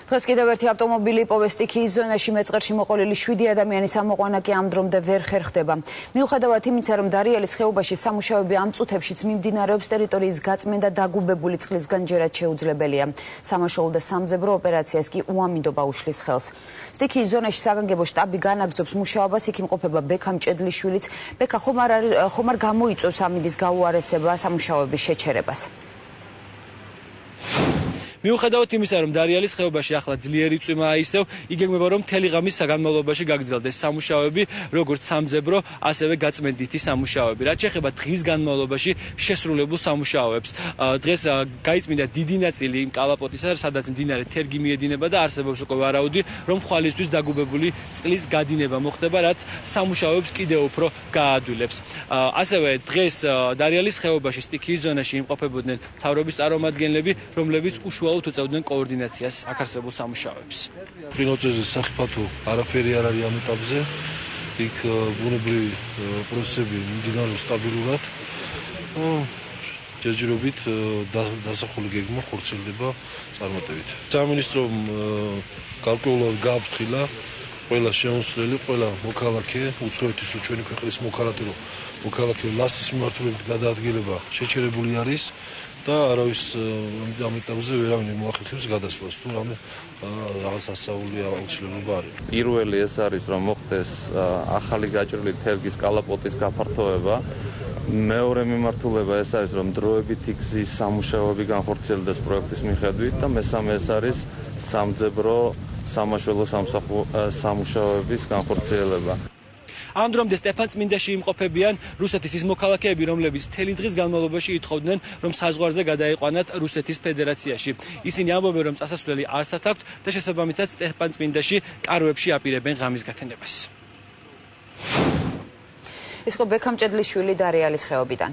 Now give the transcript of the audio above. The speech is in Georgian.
დღეს კიდევ ერთი ავტომობილი იპოვეს სტიქიის ზონაში მეწყერში მოყოლილი 7 ადამიანის ამოყვანა კი ამ დრომდე ვერ ხერხდება. მიუხედავად იმისა, რომ დარიალის ხეობაში სამუშაოები ამ წუთებშიც მიმდინარეობს, ტერიტორიის გაწმენდა დაგუბებული წყლისგან ჯერაც შეუძლებელია. სამაშველო და სამძებრო ოპერაციას კი უამინდობა უშლის ხელს. სტიქიის ზონაში საგანგებო შტაბი განაგრძობს მუშაობას, იქ იმყოფება ბექა მჭედლიშვილიც. ბექა ხომ არ გამოიწვევს ამინდის გაუარესება სამუშაოების შეჩერებას? მიუხედავად იმისა, რომ დარიალის ხეობაში ახლა ძლიერი წვიმაა ისევ, იგეგმება, რომ მთელი ღამის განმავლობაში გაგრძელდეს სამუშაოები, როგორც სამძებრო, ასევე გაწმენდითი სამუშაოები. რაც შეეხება დღის განმავლობაში შესრულებულ სამუშაოებს, დღეს გაიწმინდა დიდი ნაწილი იმ კალაპოტისა, სადაც მდინარე თერგი მიედინება და არსებობს უკვე ვარაუდი, რომ ხვალისთვის დაგუბებული წყლის გადინება მოხდება, რაც სამუშაოებს კიდევ უფრო გაადვილებს. ასევე დღეს დარიალის ხეობაში სტიქიის ზონაში იმყოფებოდნენ მთავრობის წარმომადგენლები, რომლებიც უშუალოდ უწევდნენ კოორდინაციას აქ არსებულ სამუშაოებს. პრინოცეზე სახიფათო არაფერი არ არის ამ ეტაპზე. იქ ბუნებრივი პროცესები მიმდინარეობს სტაბილურად. ჯერჯერობით დასახული გეგმა ხორციელდება წარმატებით. სამინისტრომ გარკვეულად გააფრთხილა ყველა შემოსვლელი, ყველა მოქალაქე, უცხოეთის თუ ჩვენი ქვეყნის მოქალაქე, მოქალაქე ლასის მიმართულებით გადაადგილება შეჩერებული არის. და არავის ამ ეტაპზე ვერავინ მოახერხებს გადასვლას თუ რამე რაღაც ასაული აუცილებლობა არის. პირველი ეს არის, რომ მოხდეს ახალი გაჭრილი თერგის კალაპოტის გაფართოება. მეორე მიმართულება ეს არის, რომ დროებითი გზის სამუშაოები განხორციელდეს პროექტის მიხედვით და მესამე ეს არის სამძებრო სამაშველო სამუშაოების განხორციელება. ამ დრომდე სტეფანწმინდაში იმყოფებიან რუსეთის ის მოქალაქეები, რომლებიც მთელი დღის განმავლობაში ითხოვდნენ, რომ საზღვარზე გადაიყვანათ რუსეთის ფედერაციაში. ისინი ამბობენ, რომ წასასვლელი არსად აქვთ და შესაბამისად სტეფანწმინდაში კარვებში აპირებენ ღამის გათენებას. ის ხო ბექა მჭედლიშვილი დარიალის ხეობიდან.